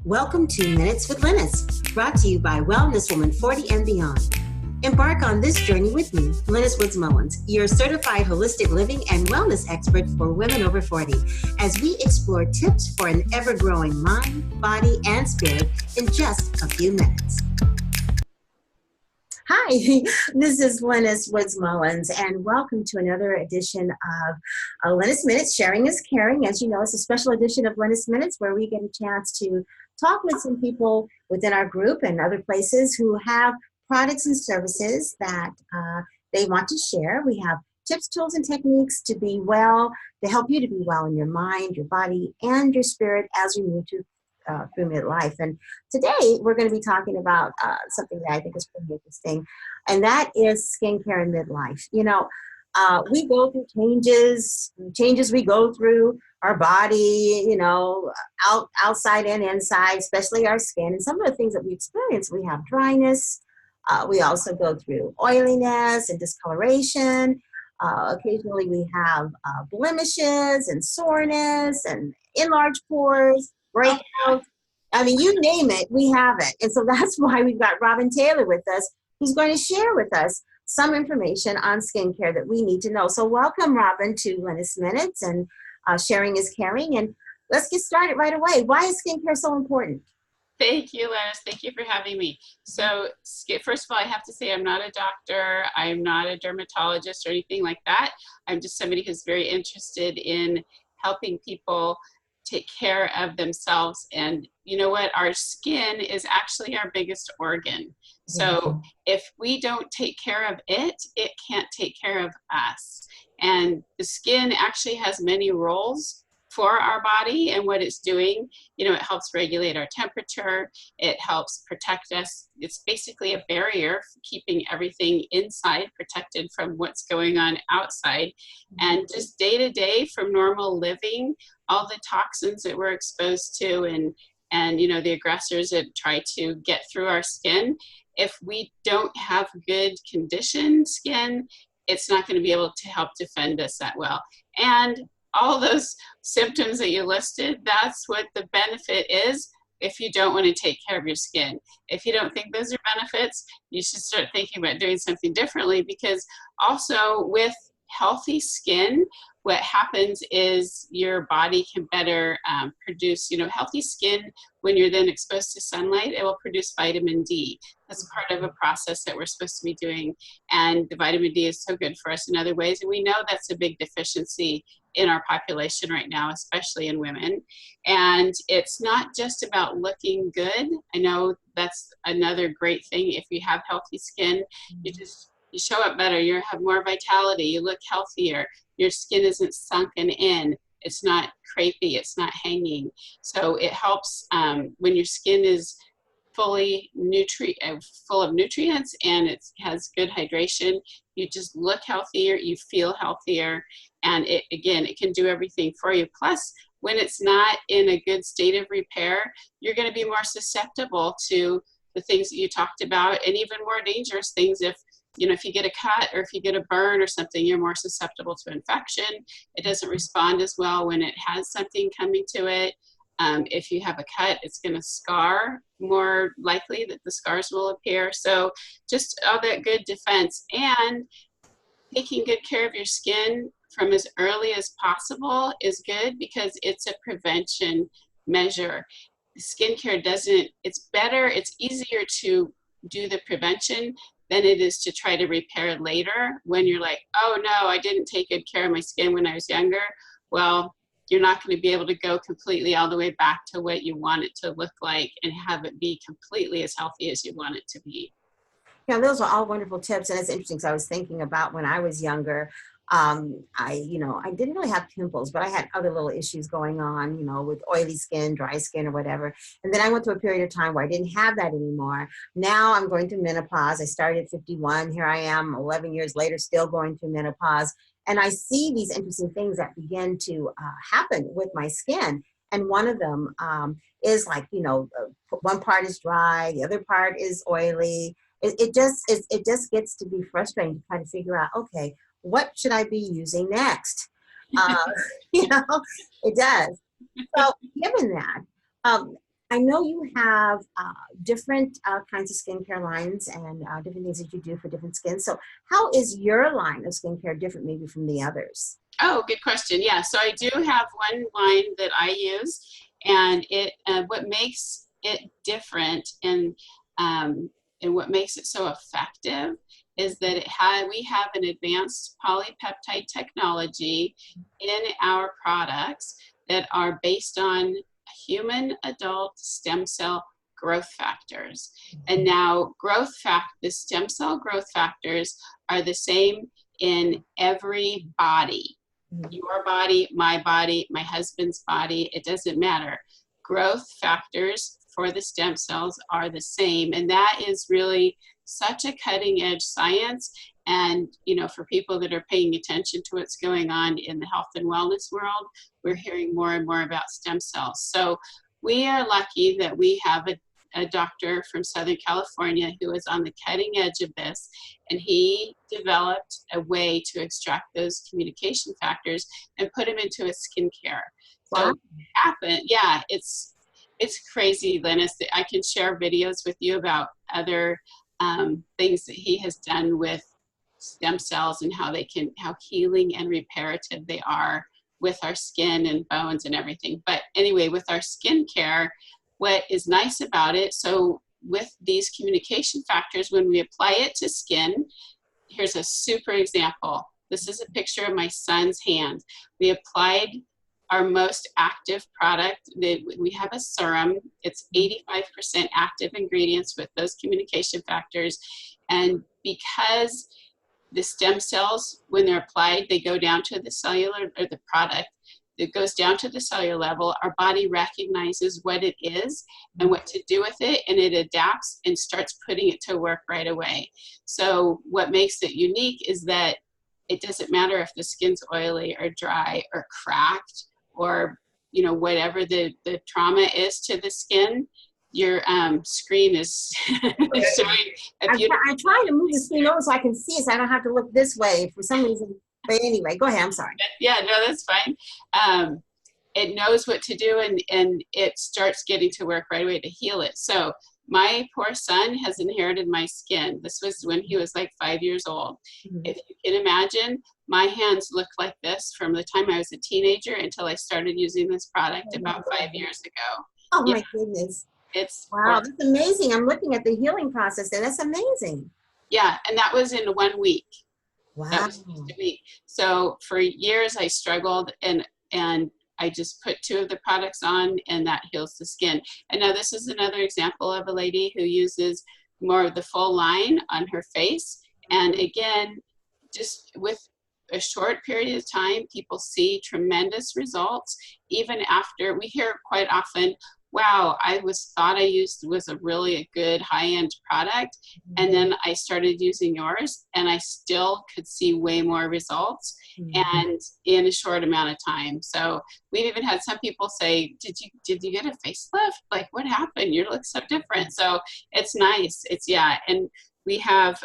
Welcome to Minutes with Lynnis, brought to you by Wellness Woman 40 and Beyond. Embark on this journey with me, Lynnis Mullins, your certified holistic living and wellness expert for women over 40, as we explore tips for an ever-growing mind, body, and spirit in just a few minutes. Hi, this is Lynnis Mullins, and welcome to another edition of Lynnis Minutes. Sharing is caring. As you know, it's a special edition of Lynnis Minutes where we get a chance to talk with some people within our group and other places who have products and services that they want to share. We have tips, tools, and techniques to be well, to help you to be well in your mind, your body, and your spirit as you move through midlife. And today we're going to be talking about something that I think is pretty interesting, and that is skincare in midlife. You know, we go through changes we go through our body, you know, outside and inside, especially our skin. And some of the things that we experience, we have dryness. We also go through oiliness and discoloration. Occasionally we have blemishes and soreness and enlarged pores, breakouts. I mean, you name it, we have it. And so that's why we've got Robin Taylor with us, who's going to share with us some information on skincare that we need to know. So welcome, Robin, to Lynnis Minutes, and sharing is caring. And let's get started right away. Why is skincare so important? Thank you, Lynnis. Thank you for having me. So first of all, I have to say I'm not a doctor. I'm not a dermatologist or anything like that. I'm just somebody who's very interested in helping people take care of themselves. And you know what? Our skin is actually our biggest organ. So if we don't take care of it, it can't take care of us. And the skin actually has many roles for our body and what it's doing. You know, it helps regulate our temperature. It helps protect us. It's basically a barrier for keeping everything inside protected from what's going on outside. And just day to day from normal living, all the toxins that we're exposed to and you know, the aggressors that try to get through our skin, if we don't have good conditioned skin, it's not going to be able to help defend us that well. And all those symptoms that you listed, that's what the benefit is if you don't want to take care of your skin. If you don't think those are benefits, you should start thinking about doing something differently, because also with healthy skin, what happens is your body can better produce, you know, healthy skin. When you're then exposed to sunlight, it will produce vitamin D. That's part of a process that we're supposed to be doing. And the vitamin D is so good for us in other ways. And we know that's a big deficiency in our population right now, especially in women. And it's not just about looking good. I know that's another great thing. If you have healthy skin, you show up better, you have more vitality, you look healthier, your skin isn't sunken in, it's not crepey, it's not hanging. So it helps when your skin is full of nutrients and it has good hydration, you just look healthier, you feel healthier, and it can do everything for you. Plus, when it's not in a good state of repair, you're going to be more susceptible to the things that you talked about, and even more dangerous things. If you get a cut or if you get a burn or something, you're more susceptible to infection. It doesn't respond as well when it has something coming to it. If you have a cut, it's going to scar, more likely that the scars will appear. So just all that good defense, and taking good care of your skin from as early as possible is good, because it's a prevention measure. Skincare it's easier to do the prevention than it is to try to repair later when you're like, oh no, I didn't take good care of my skin when I was younger. Well, you're not going to be able to go completely all the way back to what you want it to look like and have it be completely as healthy as you want it to be. Yeah, those are all wonderful tips. And it's interesting, because I was thinking about when I was younger, I didn't really have pimples, but I had other little issues going on, you know, with oily skin, dry skin, or whatever. And then I went through a period of time where I didn't have that anymore. Now I'm going through menopause. I started at 51. Here I am 11 years later, still going through menopause. And I see these interesting things that begin to happen with my skin. And one of them is like, one part is dry, the other part is oily. It just gets to be frustrating to try to figure out, okay, what should I be using next? It does. So given that, I know you have different kinds of skincare lines and different things that you do for different skins. So how is your line of skincare different maybe from the others? Oh, good question. Yeah, so I do have one line that I use, and what makes it different and what makes it so effective is that we have an advanced polypeptide technology in our products that are based on human adult stem cell growth factors. And now the stem cell growth factors are the same in every body. Your body, my husband's body, it doesn't matter. Growth factors for the stem cells are the same. And that is really such a cutting edge science. And, for people that are paying attention to what's going on in the health and wellness world, we're hearing more and more about stem cells. So we are lucky that we have a doctor from Southern California who is on the cutting edge of this, and he developed a way to extract those communication factors and put them into a skincare. Wow. So it's crazy, Lynnis. I can share videos with you about other things that he has done with stem cells and how healing and reparative they are with our skin and bones and everything. But anyway, with our skincare, what is nice about it, so with these communication factors, when we apply it to skin, here's a super example. This is a picture of my son's hand. We applied our most active product. We have a serum. It's 85% active ingredients with those communication factors. And because the stem cells, when they're applied, they go down to the cellular, or the product, it goes down to the cellular level. Our body recognizes what it is and what to do with it, and it adapts and starts putting it to work right away. So what makes it unique is that it doesn't matter if the skin's oily or dry or cracked or whatever the trauma is to the skin. Your screen is showing a beautiful. I'm trying to move the screen over so I can see it, so I don't have to look this way for some reason. But anyway, go ahead. I'm sorry. Yeah, no, that's fine. It knows what to do, and it starts getting to work right away to heal it. So my poor son has inherited my skin. This was when he was like 5 years old. Mm-hmm. If you can imagine, my hands looked like this from the time I was a teenager until I started using this product about 5 years ago. Oh my goodness. Wow, that's amazing. I'm looking at the healing process there. That's amazing. Yeah, and that was in 1 week. Wow. That was just a week. So for years I struggled, and I just put 2 of the products on, and that heals the skin. And now this is another example of a lady who uses more of the full line on her face. And again, just with a short period of time, people see tremendous results. Even after, we hear quite often, wow, I thought I used was a really good high-end product, and then I started using yours, and I still could see way more results, and in a short amount of time. So we've even had some people say, did you get a facelift? Like, what happened? You look so different. So it's nice. And we have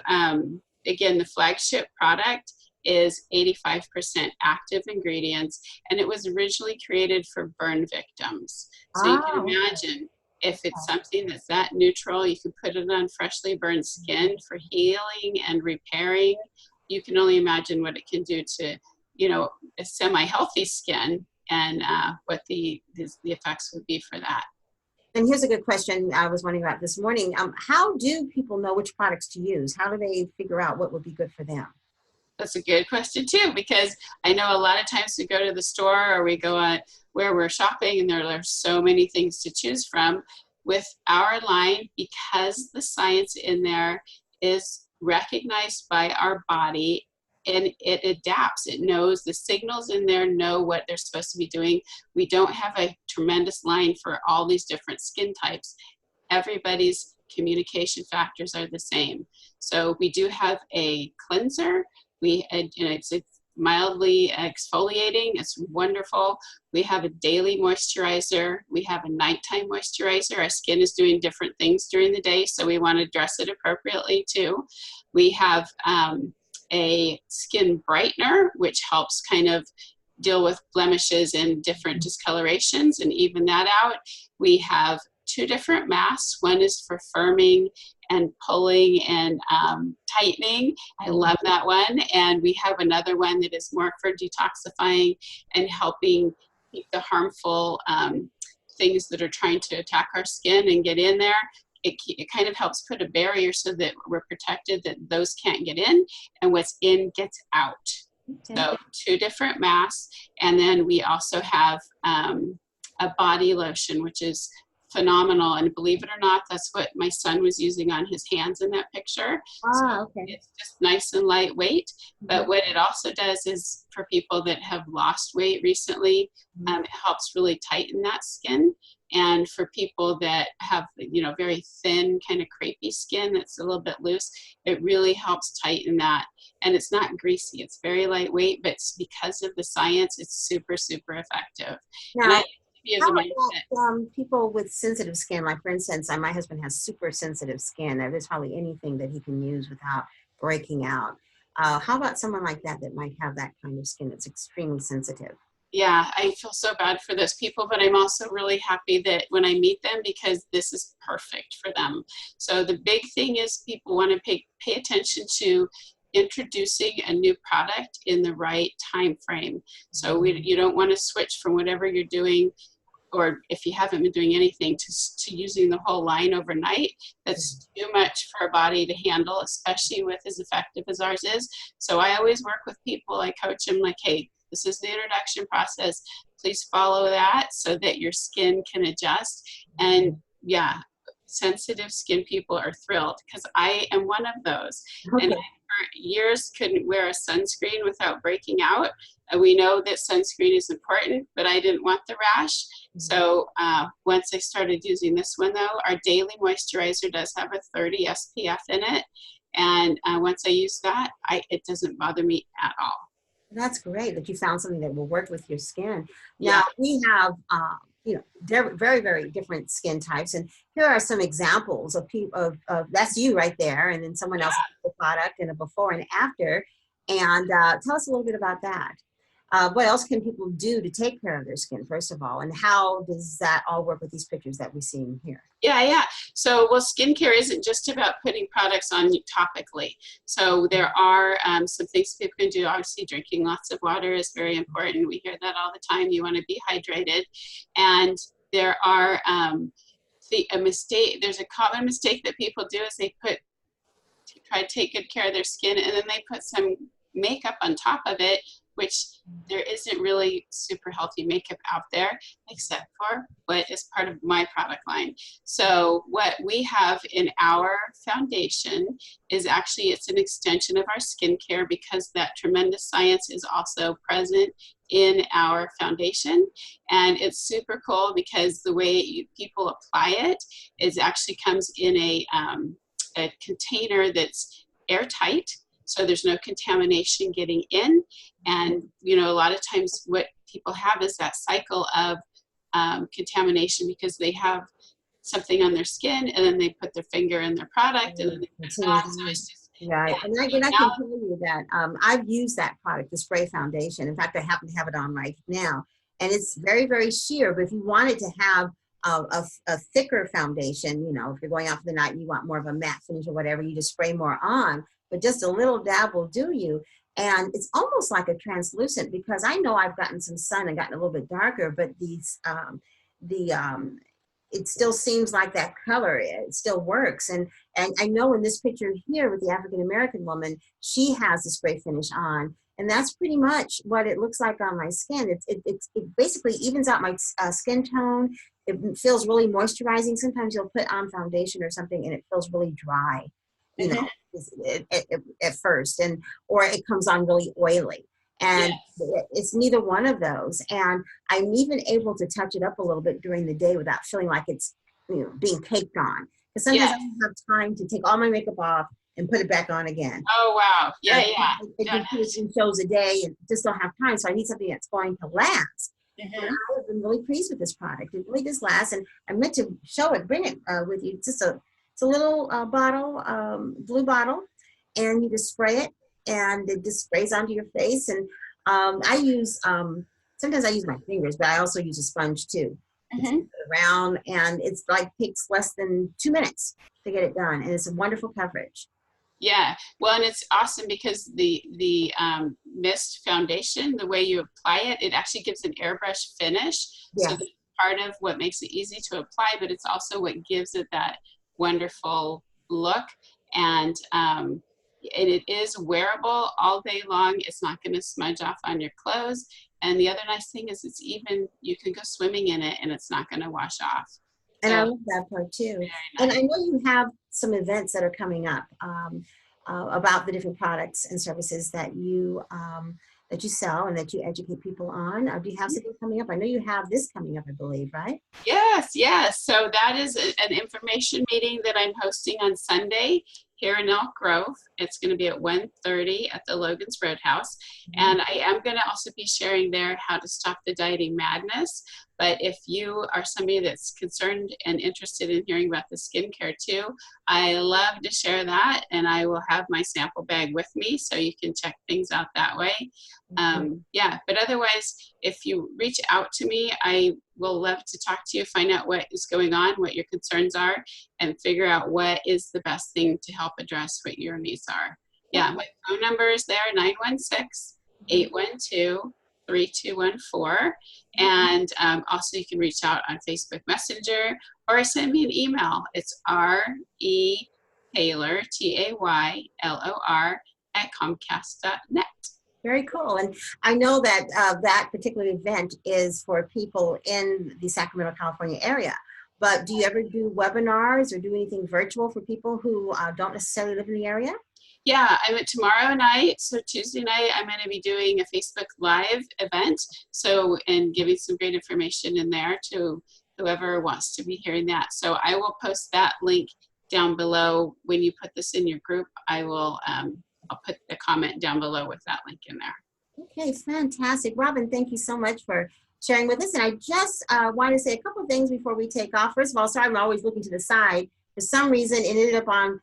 again, the flagship product is 85% active ingredients, and it was originally created for burn victims. So you can imagine, if it's something that's that neutral, you can put it on freshly burned skin for healing and repairing. You can only imagine what it can do to, a semi-healthy skin, and what the effects would be for that. And here's a good question I was wondering about this morning. How do people know which products to use? How do they figure out what would be good for them? That's a good question too, because I know a lot of times we go to the store or we go on where we're shopping, and there are so many things to choose from. With our line, because the science in there is recognized by our body, and it adapts, it knows the signals in there, know what they're supposed to be doing. We don't have a tremendous line for all these different skin types. Everybody's communication factors are the same. So we do have a cleanser. It's mildly exfoliating. It's wonderful. We have a daily moisturizer. We have a nighttime moisturizer. Our skin is doing different things during the day, so we want to dress it appropriately too. We have a skin brightener, which helps kind of deal with blemishes and different discolorations and even that out. We have two different masks. One is for firming and pulling and tightening. I love that one. And we have another one that is more for detoxifying and helping keep the harmful things that are trying to attack our skin and get in there. It kind of helps put a barrier so that we're protected, that those can't get in, and what's in gets out. Okay. So two different masks. And then we also have a body lotion, which is phenomenal. And believe it or not, that's what my son was using on his hands in that picture. Ah, So okay. it's just nice and lightweight. But what it also does is for people that have lost weight recently, it helps really tighten that skin. And for people that have, you know, very thin, kind of crepey skin that's a little bit loose, it really helps tighten that. And it's not greasy. It's very lightweight, but it's because of the science, it's super, super effective. And Now, I as how a about people with sensitive skin? Like, for instance, my husband has super sensitive skin. There's hardly anything that he can use without breaking out. How about someone like that that might have that kind of skin that's extremely sensitive? Yeah, I feel so bad for those people, but I'm also really happy that when I meet them, because this is perfect for them. So the big thing is people want to pay attention to introducing a new product in the right time frame. So you don't want to switch from whatever you're doing, or if you haven't been doing anything, to using the whole line overnight. That's too much for a body to handle, especially with as effective as ours is. So I always work with people, I coach them like, hey, this is the introduction process. Please follow that so that your skin can adjust. And yeah, sensitive skin people are thrilled because I am one of those. Okay. And I, for years, couldn't wear a sunscreen without breaking out. We know that sunscreen is important, but I didn't want the rash. So once I started using this one, though, our daily moisturizer does have a 30 SPF in it. And once I use that, it doesn't bother me at all. That's great that you found something that will work with your skin. Now, Yeah. we have, you know, very, very different skin types. And here are some examples of people, that's you right there. And then someone else has the product and a before and after. And tell us a little bit about that. What else can people do to take care of their skin, first of all? And how does that all work with these pictures that we see here? Yeah. So, well, skincare isn't just about putting products on you topically. So there are some things people can do. Obviously, drinking lots of water is very important. We hear that all the time. You want to be hydrated. And there are there's a common mistake that people do is they try to take good care of their skin, and then they put some makeup on top of it, which there isn't really super healthy makeup out there, except for what is part of my product line. So what we have in our foundation is actually, it's an extension of our skincare because that tremendous science is also present in our foundation. And it's super cool because the way people apply it is actually comes in a container that's airtight, so there's no contamination getting in. And you know, a lot of times what people have is that cycle of contamination because they have something on their skin and then they put their finger in their product and then they put it on. So it's just right. And I can tell you that I've used that product, the spray foundation. In fact, I happen to have it on right now, and it's very, very sheer. But if you wanted to have a thicker foundation, you know, if you're going out for the night and you want more of a matte finish or whatever, you just spray more on. But just a little dab will do you. And it's almost like a translucent, because I know I've gotten some sun and gotten a little bit darker, but it still seems like that color, it still works. And I know in this picture here with the African American woman, she has the spray finish on, and that's pretty much what it looks like on my skin. It basically evens out my skin tone. It feels really moisturizing. Sometimes you'll put on foundation or something and it feels really dry, you know, at first, or it comes on really oily. And it's neither one of those. And I'm even able to touch it up a little bit during the day without feeling like it's, you know, being caked on. Because sometimes I don't have time to take all my makeup off and put it back on again. Oh, wow. Yeah. It shows a day and just don't have time. So I need something that's going to last. And I've been really pleased with this product. It really does last. And I meant to show it, bring it with you. It's a little bottle, blue bottle, and you just spray it, and it just sprays onto your face. And I use, sometimes I use my fingers, but I also use a sponge too. It's around, and it's like takes less than 2 minutes to get it done, and it's a wonderful coverage. Yeah, well, and it's awesome because the mist foundation, the way you apply it, it actually gives an airbrush finish. So Yeah. that's part of what makes it easy to apply, but it's also what gives it that wonderful look. And it is wearable all day long. It's not going to smudge off on your clothes. And the other nice thing is it's even, you can go swimming in it and it's not going to wash off. And I So love that part too. very And nice. I know you have some events that are coming up about the different products and services that you sell and that you educate people on. Do you have something coming up? I know you have this coming up, I believe, right? Yes, yes. So that is an information meeting that I'm hosting on Sunday here in Elk Grove. It's going to be at 1:30 at the Logan's Roadhouse. And I am going to also be sharing there how to stop the dieting madness. But if you are somebody that's concerned and interested in hearing about the skincare too, I love to share that. And I will have my sample bag with me so you can check things out that way. Yeah, but otherwise, if you reach out to me, I will love to talk to you, find out what is going on, what your concerns are, and figure out what is the best thing to help address what your needs are. Yeah, my phone number is there, 916-812-3214. And also you can reach out on Facebook Messenger or send me an email. It's R-E-Taylor, Taylor, @comcast.net. Very cool. And I know that that particular event is for people in the Sacramento, California area. But do you ever do webinars or do anything virtual for people who don't necessarily live in the area? Yeah, I went tomorrow night. So Tuesday night, I'm going to be doing a Facebook Live event. So, and giving some great information in there to whoever wants to be hearing that. So I will post that link down below. When you put this in your group, I will, I'll put the comment down below with that link in there. Okay, fantastic. Robin, thank you so much for sharing with us. And I just want to say a couple of things before we take off. First of all, sorry, I'm always looking to the side. For some reason, it ended up on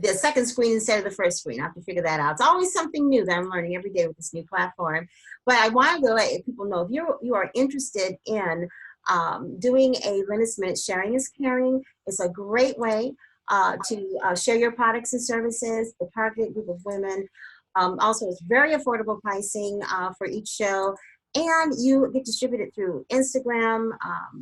the second screen instead of the first screen. I have to figure that out. It's always something new that I'm learning every day with this new platform. But I wanted to let people know if you are interested in doing a Lynnis Minutes, sharing is caring. It's a great way to share your products and services, the target group of women. Also, it's very affordable pricing for each show. And you get distributed through Instagram,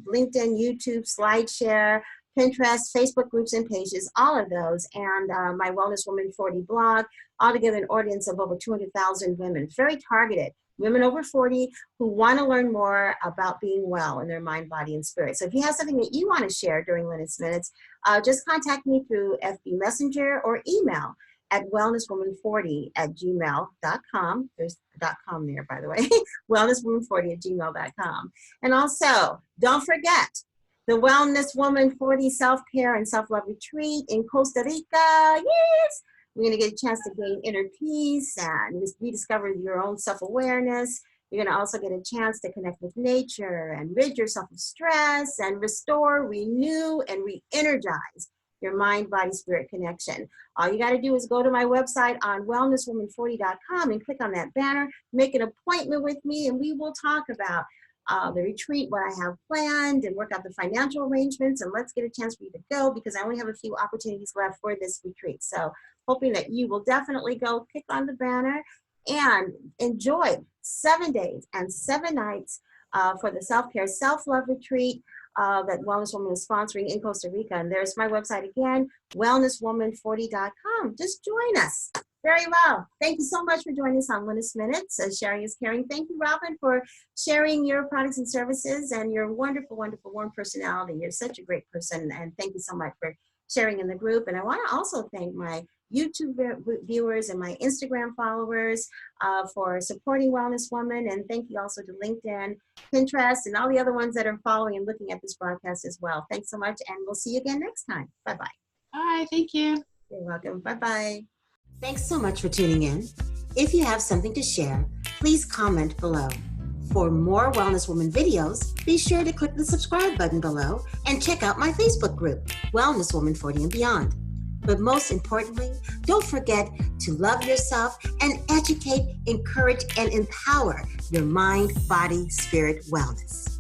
LinkedIn, YouTube, SlideShare, Pinterest, Facebook groups and pages, all of those, and my Wellness Woman 40 blog, altogether an audience of over 200,000 women. It's very targeted. Women over 40 who want to learn more about being well in their mind, body, and spirit. So if you have something that you want to share during Lynnis Minutes, just contact me through FB Messenger or email at wellnesswoman40@gmail.com. There's a .com there, by the way. wellnesswoman40@gmail.com. And also, don't forget, the Wellness Woman 40 Self-Care and Self-Love Retreat in Costa Rica. Yes! We're going to get a chance to gain inner peace and rediscover your own self-awareness. You're going to also get a chance to connect with nature and rid yourself of stress and restore, renew, and re-energize your mind, body, spirit connection. All you got to do is go to my website on wellnesswoman40.com and click on that banner, make an appointment with me, and we will talk about the retreat, what I have planned, and work out the financial arrangements, and let's get a chance for you to go because I only have a few opportunities left for this retreat. So hoping that you will definitely go click on the banner and enjoy 7 days and 7 nights for the self-care, self-love retreat that Wellness Woman is sponsoring in Costa Rica. And there's my website again, wellnesswoman40.com. Just join us. Very well. Thank you so much for joining us on Lynnis Minutes. Sharing is caring. Thank you, Robin, for sharing your products and services and your wonderful, wonderful, warm personality. You're such a great person. And thank you so much for sharing in the group. And I want to also thank my YouTube viewers and my Instagram followers for supporting Wellness Woman. And thank you also to LinkedIn, Pinterest, and all the other ones that are following and looking at this broadcast as well. Thanks so much. And we'll see you again next time. Bye-bye. Bye. Thank you. You're welcome. Bye-bye. Thanks so much for tuning in. If you have something to share, please comment below. For more Wellness Woman videos, be sure to click the subscribe button below and check out my Facebook group, Wellness Woman 40 and Beyond. But most importantly, don't forget to love yourself and educate, encourage, and empower your mind, body, spirit wellness.